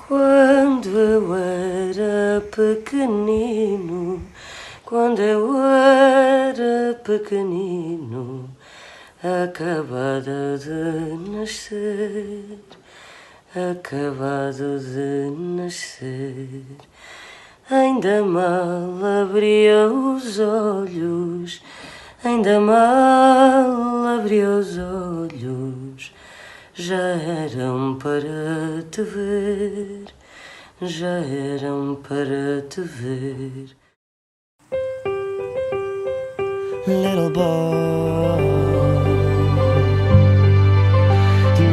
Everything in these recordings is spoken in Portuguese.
Quando eu era pequenino, quando eu era pequenino, acabado de nascer, acabado de nascer, ainda mal abria os olhos, ainda mal abria os olhos. Já eram para te ver, já eram para te ver. Little boy,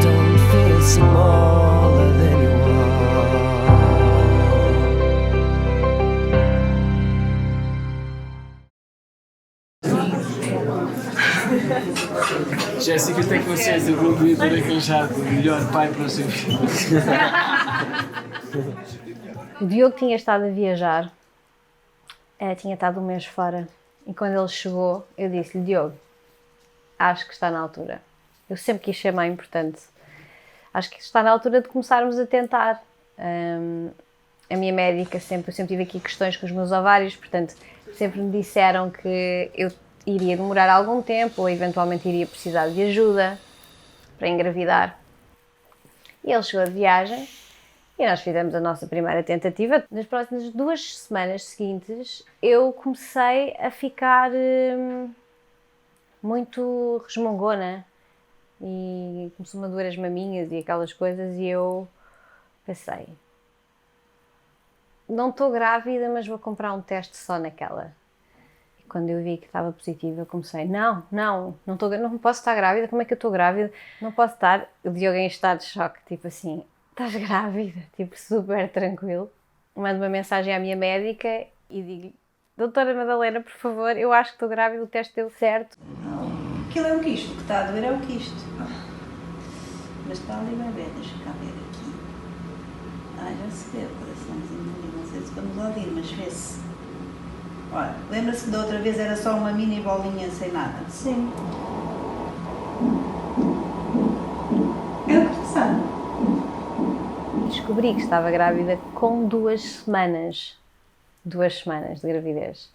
don't feel smaller than you Jéssica tem consciência de um dia ter arranjado o melhor pai para o seu filho. O Diogo tinha estado a viajar, tinha estado um mês fora, e quando ele chegou, eu disse-lhe: Diogo, acho que está na altura. Eu sempre quis ser mãe, portanto, acho que está na altura de começarmos a tentar. A minha médica, eu sempre tive aqui questões com os meus ovários, portanto, sempre me disseram que eu iria demorar algum tempo ou eventualmente iria precisar de ajuda para engravidar. E ele chegou de viagem e nós fizemos a nossa primeira tentativa. Nas próximas 2 semanas seguintes, eu comecei a ficar muito resmungona e começou-me a doer as maminhas e aquelas coisas, e eu pensei: não estou grávida, mas vou comprar um teste só naquela. E quando eu vi que estava positivo, eu comecei: não posso estar grávida, como é que eu estou grávida? Não posso estar. O Diogo em estado de choque, tipo assim: estás grávida? Tipo, super tranquilo. Mando uma mensagem à minha médica e digo: doutora Madalena, por favor, eu acho que estou grávida, o teste deu certo. Aquilo é um quisto, o que está a doer é um quisto. Mas está ali bem, deixa cá ver aqui. Já se vê o coraçãozinho ali, não sei se vamos ouvir, mas vê-se. Olha, lembra-se que da outra vez era só uma mini bolinha sem nada? Sim. É interessante. Descobri que estava grávida com 2 semanas. 2 semanas de gravidez.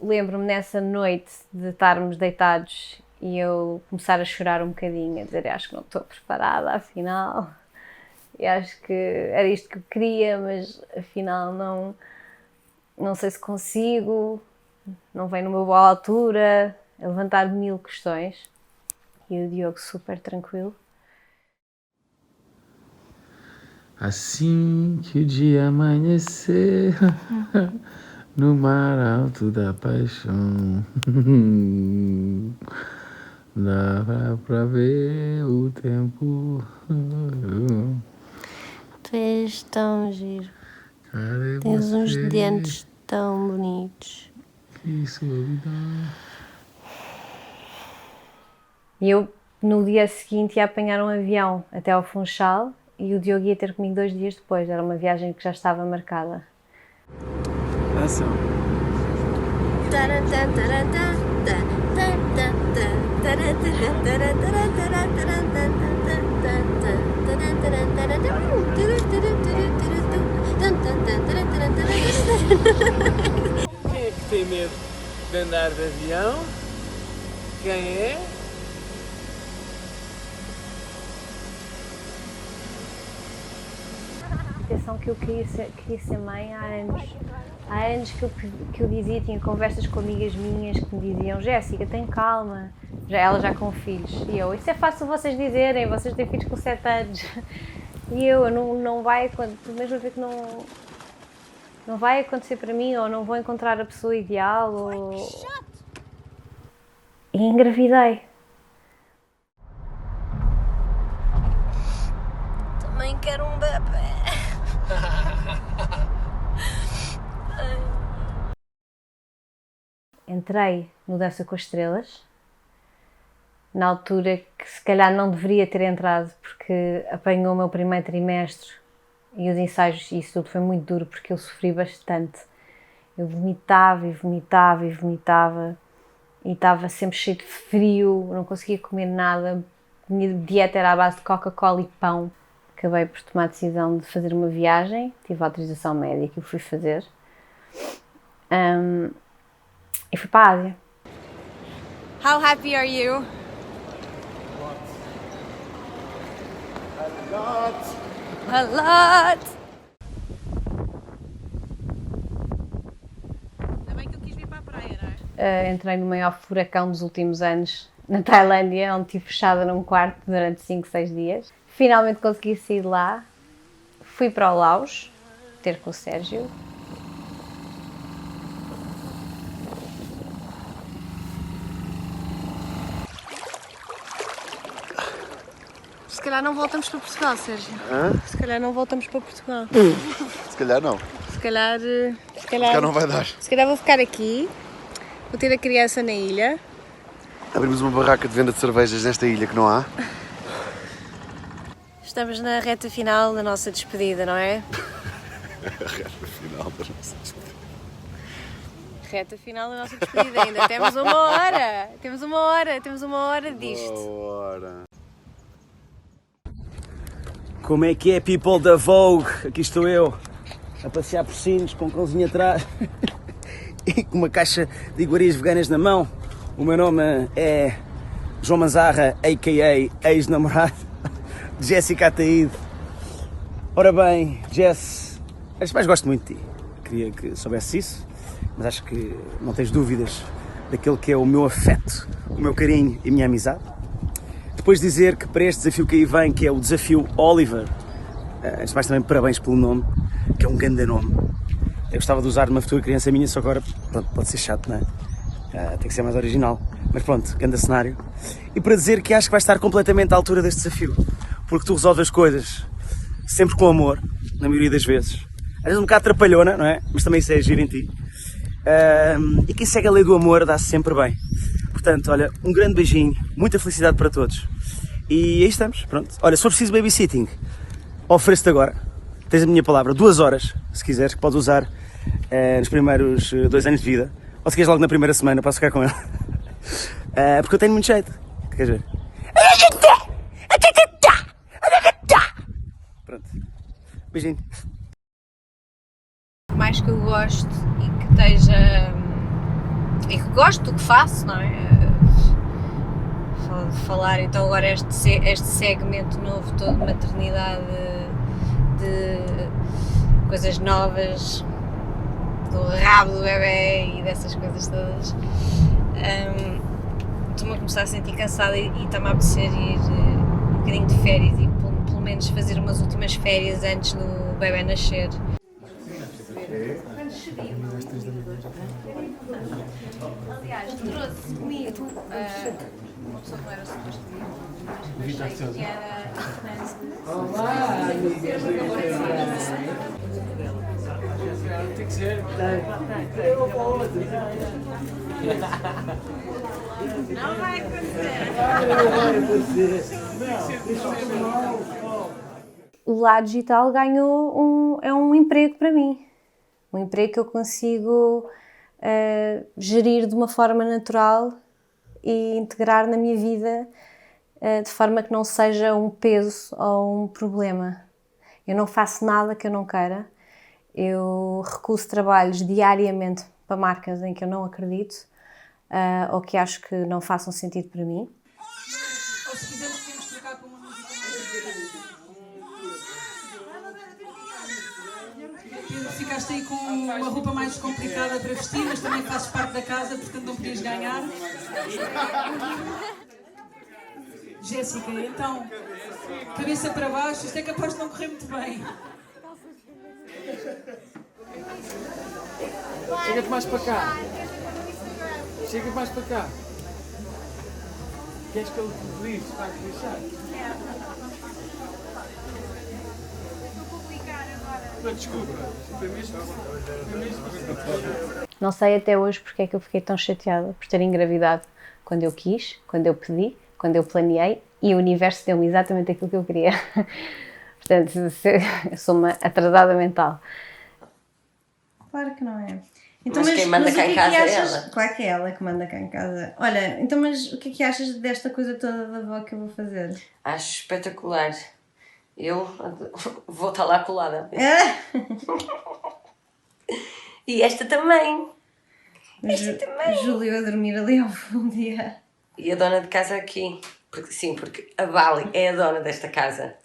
Lembro-me nessa noite de estarmos deitados e eu começar a chorar um bocadinho, a dizer: acho que não estou preparada, afinal. E acho que era isto que eu queria, mas afinal não sei se consigo, não vem numa boa altura, a levantar 1000 questões. E o Diogo super tranquilo: Assim que o dia amanhecer, no mar alto da paixão, dá pra ver o tempo. Tu és tão giro, Cadê tens você? uns dentes tão bonitos. Que solidão. E eu, no dia seguinte, ia apanhar um avião até ao Funchal e o Diogo ia ter comigo 2 dias depois. Era uma viagem que já estava marcada. Ação. Quem é que tem medo de andar de avião? Quem é? Atenção que eu queria ser mãe há anos. Há anos que eu dizia, tinha conversas com amigas minhas que me diziam: Jéssica, tem calma. Ela já com filhos. E eu: isso é fácil vocês dizerem, vocês têm filhos com 7 anos. E eu não vai, mesmo a ver que não vai acontecer para mim, ou não vou encontrar a pessoa ideal, ou... E engravidei. Também quero um bebê. Entrei no Dança com as Estrelas, na altura que se calhar não deveria ter entrado, porque apanhou o meu primeiro trimestre e os ensaios e isso tudo foi muito duro, porque eu sofri bastante. Eu vomitava e vomitava e vomitava e estava sempre cheio de frio, não conseguia comer nada. A minha dieta era à base de Coca-Cola e pão. acabei por tomar a decisão de fazer uma viagem, tive a autorização médica e fui fazer. E fui para a Ásia. How happy are you? A lot. Ainda bem que eu quis vir para a praia, não é? Entrei no maior furacão dos últimos anos, na Tailândia, onde estive fechada num quarto durante 5, 6 dias. Finalmente consegui sair de lá, fui para o Laos, ter com o Sérgio. Se calhar não voltamos para Portugal, Sérgio. Se calhar não voltamos para Portugal. Se calhar não. Se calhar Não vai dar. Se calhar vou ficar aqui, vou ter a criança na ilha. Abrimos uma barraca de venda de cervejas nesta ilha que não há. Estamos na reta final da nossa despedida, não é? A reta final da nossa despedida. Reta final da nossa despedida ainda. Temos uma hora. Temos uma hora disto. Ora. Como é que é, people da Vogue? Aqui estou eu, a passear por Sines com um cãozinho atrás e com uma caixa de iguarias veganas na mão. O meu nome é João Manzarra, a.k.a. ex-namorado de Jéssica Ataíde. Ora bem, Jess, antes de mais gosto muito de ti. Queria que soubesse isso, mas acho que não tens dúvidas daquele que é o meu afeto, o meu carinho e a minha amizade. Depois dizer que para este desafio que aí vem, que é o desafio Oliver, antes de mais também parabéns pelo nome, que é um grande nome. Eu gostava de usar uma futura criança minha, só agora pronto, pode ser chato, não é? Tem que ser mais original. Mas pronto, grande cenário. E para dizer que acho que vai estar completamente à altura deste desafio, porque tu resolves as coisas sempre com amor, na maioria das vezes. Às vezes um bocado trapalhona, não é? Mas também isso é giro em ti. E quem segue a lei do amor dá-se sempre bem. Portanto, olha, um grande beijinho, muita felicidade para todos. E aí estamos, pronto. Olha, se for preciso babysitting, ofereço-te agora. Tens a minha palavra, 2 horas, se quiseres, que podes usar nos primeiros 2 anos de vida. Ou se queres logo na primeira semana, posso ficar com ele. Porque eu tenho muito jeito. Queres ver? Pronto. Beijinho. Por mais que eu goste e que esteja... e que gosto do que faço, não é? Falar então agora este segmento novo todo de maternidade, de coisas novas, do rabo do bebê e dessas coisas todas. Estou-me a começar a sentir cansada e está-me a apetecer ir um bocadinho de férias e pelo menos fazer umas últimas férias antes do bebê nascer. Aliás, trouxe comigo uma pessoa que não era suposto vir, mas achei que era Tem que ser. não vai acontecer. O lado digital ganhou um emprego para mim. Um emprego que eu consigo gerir de uma forma natural e integrar na minha vida de forma que não seja um peso ou um problema. Eu não faço nada que eu não queira. Eu recuso trabalhos diariamente para marcas em que eu não acredito ou que acho que não façam sentido para mim. Ou se quisermos podemos trocar para uma música mais... Ficaste aí com uma roupa mais complicada para vestir, mas também fazes parte da casa, portanto não podias ganhar. Jéssica, então, cabeça para baixo, isto é capaz de não correr muito bem. Chega-te mais para cá. Chega mais para cá. Queres que eu te lixe? Está a deixar? Não, desculpa. Foi mesmo. Não sei até hoje porque é que eu fiquei tão chateada por ter engravidado quando eu quis, quando eu pedi, quando eu planeei e o universo deu-me exatamente aquilo que eu queria. Portanto, eu sou uma atrasada mental. Claro que não é. Então, Mas quem manda cá em casa é ela. Claro que é ela que manda cá em casa. Olha, então, mas o que é que achas desta coisa toda da avó que eu vou fazer? Acho espetacular. Eu vou estar lá colada. E esta também. Júlio a dormir ali ao fundo. E a dona de casa aqui. Porque a Vali é a dona desta casa.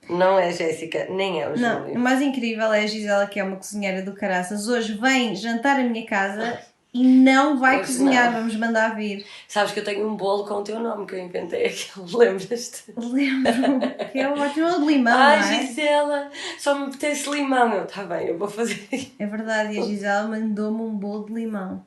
Não é a Jéssica, nem é o Júlio. Não, o mais incrível é a Gisela, que é uma cozinheira do caraças. Hoje vem jantar à minha casa e não vai Hoje cozinhar, não. vamos mandar vir. Sabes que eu tenho um bolo com o teu nome que eu inventei aquilo, lembras-te? Lembro, que é ótimo de limão, Ai, não é? Gisela, só me apetece limão. Está bem, eu vou fazer. É verdade, e a Gisela mandou-me um bolo de limão.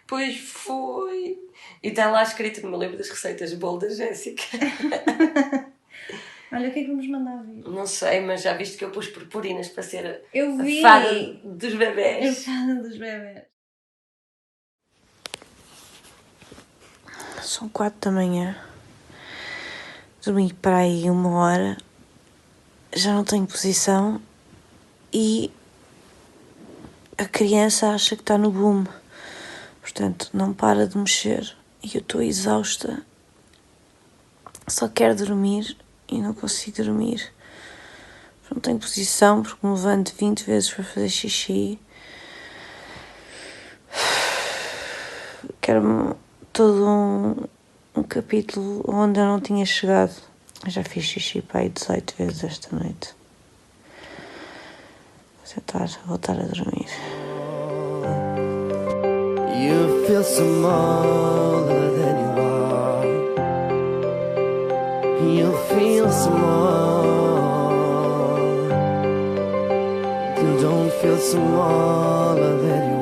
Pois foi. E está lá escrito no meu livro das receitas, bolo da Jéssica. Olha, o que é que vamos mandar vir? Não sei, mas já viste que eu pus purpurinas para ser Eu vi! a fada dos bebés. A fada dos bebés. São 4 da manhã. Dormi para aí 1 hora. Já não tenho posição. E a criança acha que está no boom. Portanto, não para de mexer. E eu estou exausta. Só quero dormir e não consigo dormir. Não tenho posição porque me levanto 20 vezes para fazer xixi. Quero todo um capítulo onde eu não tinha chegado. Eu já fiz xixi para aí 18 vezes esta noite. Vou tentar voltar a dormir. You feel smaller than you are. You feel small. You don't feel smaller than you are.